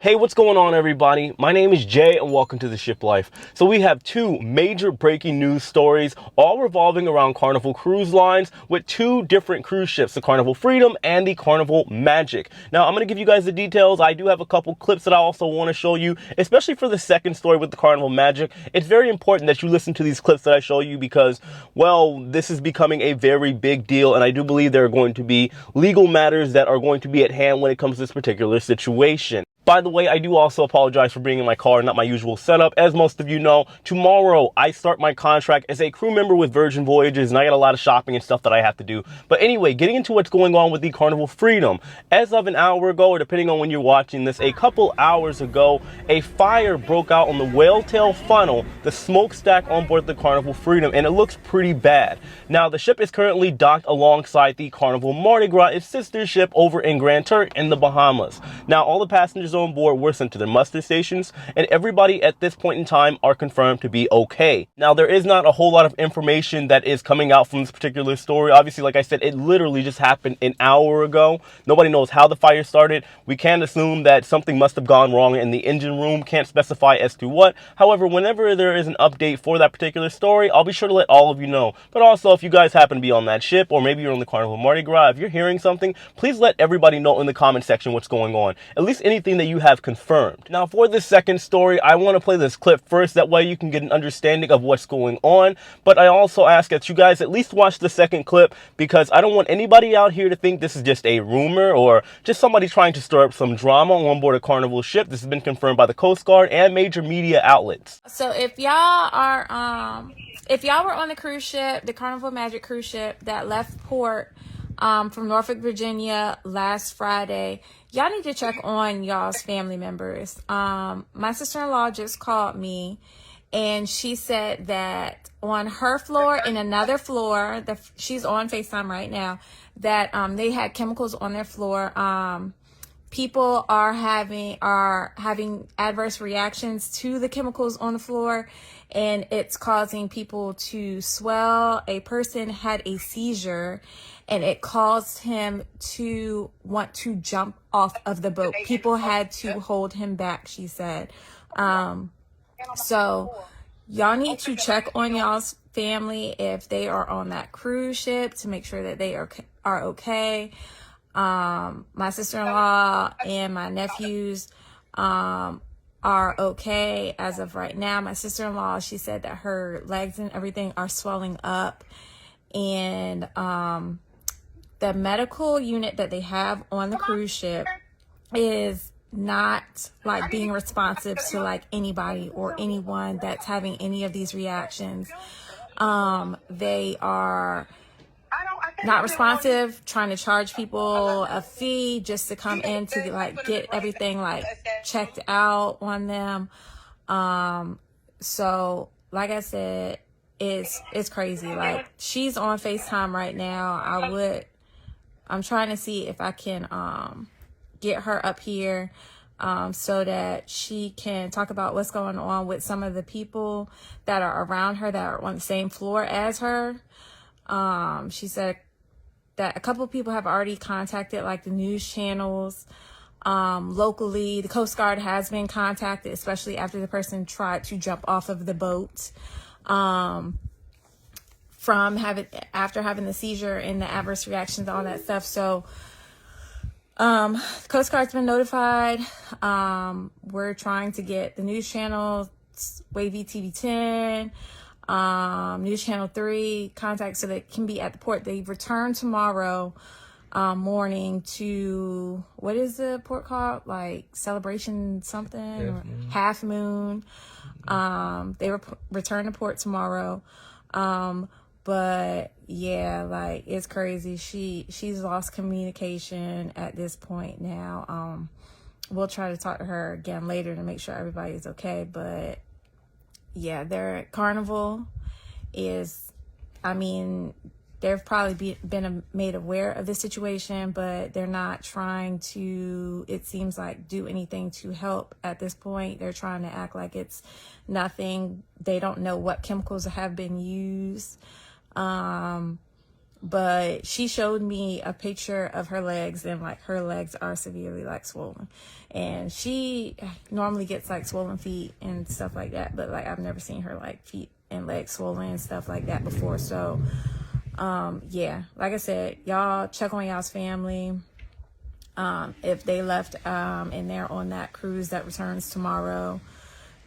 Hey, what's going on, everybody? My name is Jay, and welcome to the Shiplife. So we have two major breaking news stories, all revolving around Carnival Cruise Lines, with two different cruise ships, the Carnival Freedom and the Carnival Magic. Now, I'm going to give you guys the details. I do have a couple clips that I also want to show you, especially for the second story with the Carnival Magic. It's very important that you listen to these clips that I show you because, well, this is becoming a very big deal, and I do believe there are going to be legal matters that are going to be at hand when it comes to this particular situation. By the way, I do also apologize for being in my car, not my usual setup. As most of you know, tomorrow I start my contract as a crew member with Virgin Voyages, and I got a lot of shopping and stuff that I have to do. But anyway, getting into what's going on with the Carnival Freedom. As of an hour ago, or depending on when you're watching this, a couple hours ago, a fire broke out on the Whaletail funnel, the smokestack on board the Carnival Freedom, and it looks pretty bad. Now, the ship is currently docked alongside the Carnival Mardi Gras, its sister ship over in Grand Turk in the Bahamas. Now, all the passengers on board were sent to their muster stations, and everybody at this point in time are confirmed to be okay. Now, there is not a whole lot of information that is coming out from this particular story. Obviously, like I said, it literally just happened an hour ago. Nobody knows how the fire started. We can assume that something must have gone wrong in the engine room. Can't specify as to what. However, whenever there is an update for that particular story, I'll be sure to let all of you know. But also, if you guys happen to be on that ship, or maybe you're on the Carnival Mardi Gras, if you're hearing something, please let everybody know in the comment section what's going on. At least anything that you have confirmed. Now, for this second story, I want to play this clip first. That way you can get an understanding of what's going on. But I also ask that you guys at least watch the second clip, because I don't want anybody out here to think this is just a rumor or just somebody trying to stir up some drama on board a Carnival ship. This has been confirmed by the Coast Guard and major media outlets. So if y'all were on the cruise ship, the Carnival Magic cruise ship that left port from Norfolk, Virginia last Friday, y'all need to check on y'all's family members. My sister-in-law just called me, and she said that on her floor and another floor, she's on FaceTime right now, that they had chemicals on their floor. People are having adverse reactions to the chemicals on the floor, and it's causing people to swell. A person had a seizure, and it caused him to want to jump off of the boat. People had to hold him back, she said. So y'all need to check on y'all's family if they are on that cruise ship to make sure that they are okay. My sister-in-law and my nephews are okay as of right now. My sister-in-law, she said that her legs and everything are swelling up, and the medical unit that they have on the cruise ship is not like being responsive to like anybody or anyone that's having any of these reactions. They are not responsive, trying to charge people a fee just to come in to like get everything like checked out on them. So like I said, it's crazy. Like, she's on FaceTime right now. I'm trying to see if I can get her up here so that she can talk about what's going on with some of the people that are around her that are on the same floor as her. She said that a couple of people have already contacted like the news channels locally. The Coast Guard has been contacted, especially after the person tried to jump off of the boat after having the seizure and the adverse reactions, all that stuff. So the Coast Guard's been notified. We're trying to get the news channels, Wavy TV 10, News Channel 3 contact so they can be at the port. They return tomorrow morning to, what is the port called? Like Celebration something? Half Moon. They return to port tomorrow. But yeah, like, it's crazy. She's lost communication at this point now. We'll try to talk to her again later to make sure everybody's okay. But yeah, their Carnival is, I mean, they've probably been made aware of the situation, but they're not trying to, it seems like, do anything to help at this point. They're trying to act like it's nothing. They don't know what chemicals have been used. But she showed me a picture of her legs, and like her legs are severely like swollen, and she normally gets like swollen feet and stuff like that, but like I've never seen her like feet and legs swollen and stuff like that before. So yeah, like I said, y'all check on y'all's family. If they left and they're on that cruise that returns tomorrow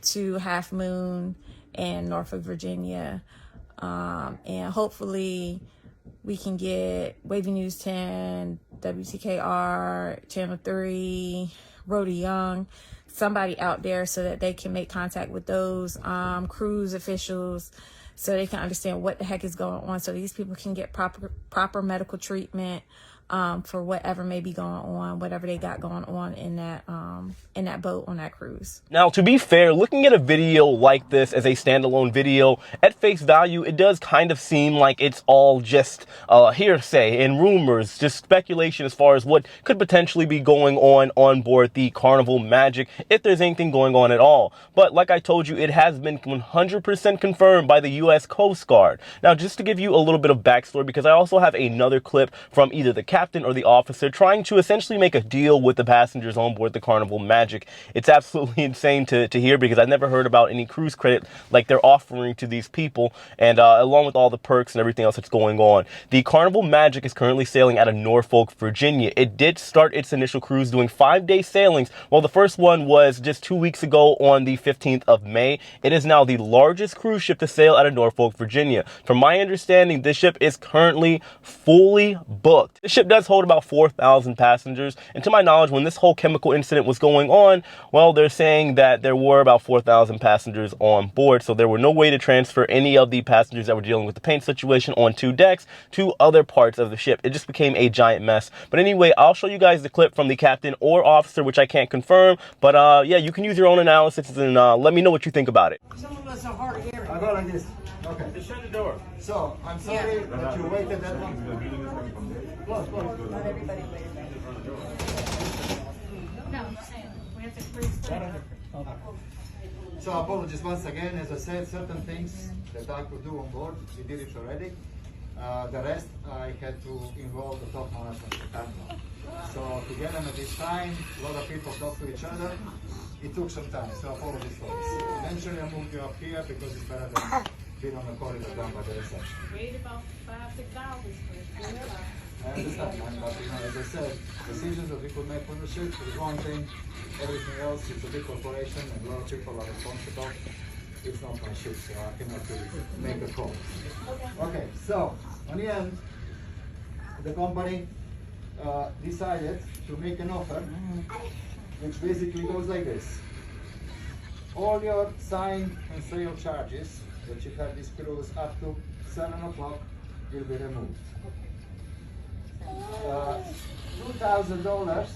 to Half Moon in Norfolk, Virginia, and hopefully we can get Wavy News 10, WTKR, Channel 3, Rhoda Young, somebody out there so that they can make contact with those cruise officials so they can understand what the heck is going on, so these people can get proper medical treatment for whatever may be going on, whatever they got going on in that boat on that cruise. Now, to be fair, looking at a video like this as a standalone video, at face value, it does kind of seem like it's all just hearsay and rumors, just speculation as far as what could potentially be going on board the Carnival Magic, if there's anything going on at all. But like I told you, it has been 100% confirmed by the U.S. Coast Guard. Now, just to give you a little bit of backstory, because I also have another clip from either the captain or the officer trying to essentially make a deal with the passengers on board the Carnival Magic. It's absolutely insane to hear, because I've never heard about any cruise credit like they're offering to these people, and along with all the perks and everything else that's going on. The Carnival Magic is currently sailing out of Norfolk, Virginia. It did start its initial cruise doing 5-day sailings. Well, the first one was just 2 weeks ago on the 15th of May. It is now the largest cruise ship to sail out of Norfolk, Virginia. From my understanding, this ship is currently fully booked. This ship does hold about 4,000 passengers, and to my knowledge, when this whole chemical incident was going on, well, they're saying that there were about 4,000 passengers on board, so there were no way to transfer any of the passengers that were dealing with the paint situation on 2 decks to other parts of the ship. It just became a giant mess. But anyway, I'll show you guys the clip from the captain or officer, which I can't confirm, but yeah, you can use your own analysis and let me know what you think about it. Some of us are hard of hearing. I go like this. Okay. Just shut the door. So, I'm sorry that you waited that long. Close, close. Not everybody waited that. No, I'm saying, we have to freeze. So, apologies once again. As I said, certain things that I could do on board, we did it already. The rest, I had to involve the top management of Carnival. So, to get them at this time, a lot of people talk to each other. It took some time, so apologies for this. Eventually, I moved you up here because it's better than being on the corridor down by the reception. Wait about 5-6 hours for it. I understand, man, but as I said, decisions that we could make on the ship is one thing, everything else, it's a big corporation and a lot of people are responsible. It's not my ship, so I cannot really make a call. Okay, so, on the end, the company decided to make an offer, which basically goes like this. All your sign and sale charges that you have this cruise up to 7 o'clock will be removed. $2,000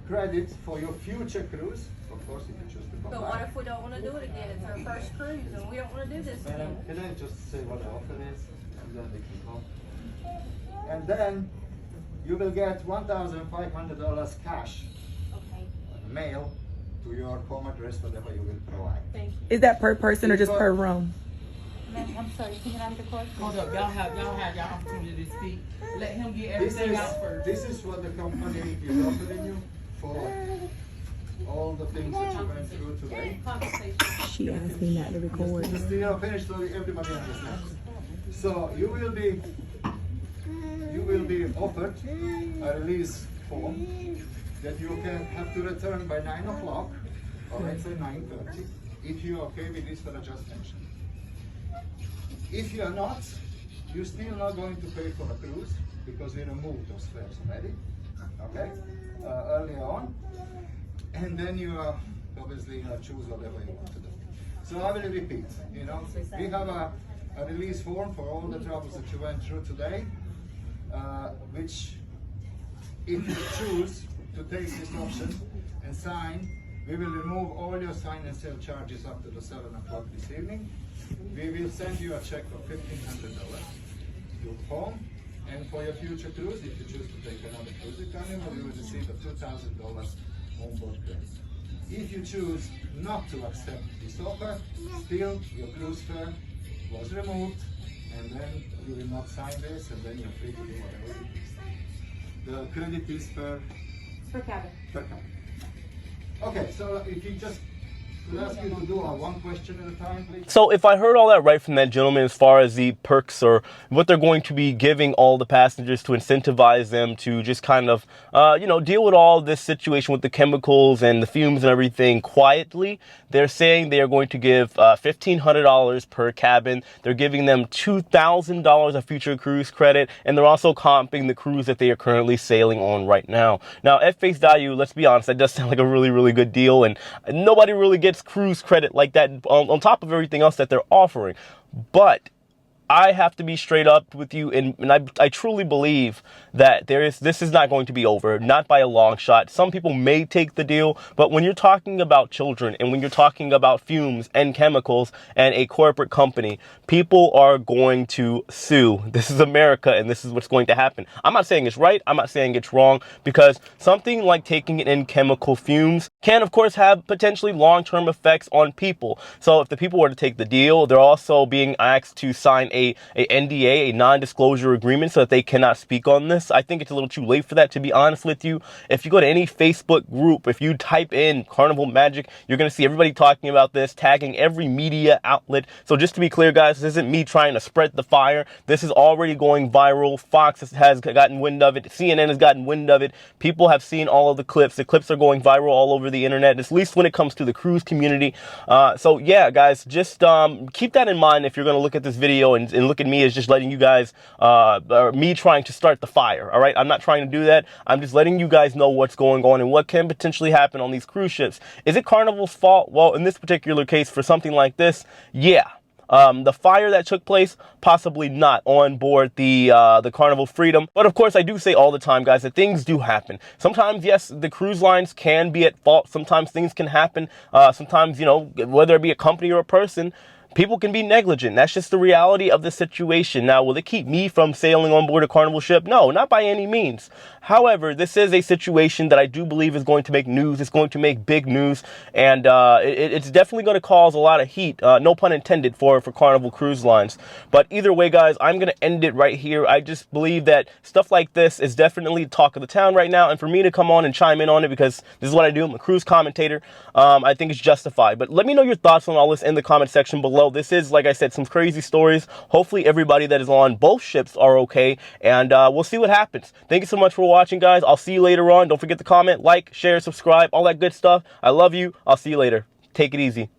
credit for your future cruise, of course, if you choose to come But back. what if we don't want to do it again? It's our first cruise and we don't want to do this Madam, again. can I just say what the offer is, and then we can come? And then you will get $1,500 cash Okay, mail to your home address, whatever you will provide. thank you. Is that per person or just per room? Ma'am, I'm sorry, can you ask the question? Hold up, y'all have your opportunity to speak. Let him get This everything is, out first. this is what the company is offering you for all the things that you went through today. Conversation. She asked me not to record. Just finish so everybody understands. So you will be offered a release form that you can have to return by 9 o'clock, or let's say 9:30, if you're okay with this that I just mentioned. If you are not, you're still not going to pay for a cruise because we removed those fares already, okay, earlier on. And then you obviously choose whatever you want to do. So I will repeat, we have a release form for all the troubles that you went through today, which if you choose to take this option and sign, we will remove all your sign and sale charges up to the 7 o'clock this evening. We will send you a check for $1,500 to home, and for your future cruise, if you choose to take another cruise with Carnival, you will receive a $2,000 onboard credit. If you choose not to accept this offer, still your cruise fare was removed, and then you will not sign this, and then you're free to do whatever you do. The credit is per cabin. cabin. Okay, so if you just could ask you to do one question at a time, please. So if I heard all that right from that gentleman as far as the perks or what they're going to be giving all the passengers to incentivize them to just kind of, deal with all this situation with the chemicals and the fumes and everything quietly, they're saying they are going to give $1,500 per cabin. They're giving them $2,000 of future cruise credit, and they're also comping the cruise that they are currently sailing on right now. Now, at face value, let's be honest, that does sound like a really, really good deal, and nobody really gets cruise credit like that on top of everything else that they're offering. But I have to be straight up with you, and I truly believe that this is not going to be over, not by a long shot. Some people may take the deal, but when you're talking about children and when you're talking about fumes and chemicals and a corporate company, people are going to sue. This is America, and this is what's going to happen. I'm not saying it's right. I'm not saying it's wrong, because something like taking in chemical fumes can, of course, have potentially long-term effects on people. So if the people were to take the deal, they're also being asked to sign a NDA, a non-disclosure agreement, so that they cannot speak on this. I think it's a little too late for that, to be honest with you. If you go to any Facebook group, if you type in Carnival Magic, you're going to see everybody talking about this, tagging every media outlet. So just to be clear, guys, this isn't me trying to spread the fire. This is already going viral. Fox has gotten wind of it. CNN has gotten wind of it. People have seen all of the clips. The clips are going viral all over the internet, at least when it comes to the cruise community. So yeah, guys, just keep that in mind if you're going to look at this video and look at me as just letting you guys, or me trying to start the fire. All right, I'm not trying to do that. I'm just letting you guys know what's going on and what can potentially happen on these cruise ships. Is it Carnival's fault? Well, in this particular case, for something like this, yeah. The fire that took place, possibly not on board the Carnival Freedom. But of course, I do say all the time, guys, that things do happen. Sometimes, yes, the cruise lines can be at fault. Sometimes things can happen. Sometimes, whether it be a company or a person, people can be negligent. That's just the reality of the situation. Now, will it keep me from sailing on board a Carnival ship? No, not by any means. However, this is a situation that I do believe is going to make news. It's going to make big news, and it's definitely going to cause a lot of heat, no pun intended, for Carnival Cruise Lines. But either way, guys, I'm going to end it right here. I just believe that stuff like this is definitely talk of the town right now, and for me to come on and chime in on it, because this is what I do, I'm a cruise commentator, I think it's justified. But let me know your thoughts on all this in the comment section below. This is, like I said, some crazy stories. Hopefully everybody that is on both ships are okay, and we'll see what happens. Thank you so much for watching, guys. I'll see you later on. Don't forget to comment, like, share, subscribe, all that good stuff. I love you. I'll see you later. Take it easy.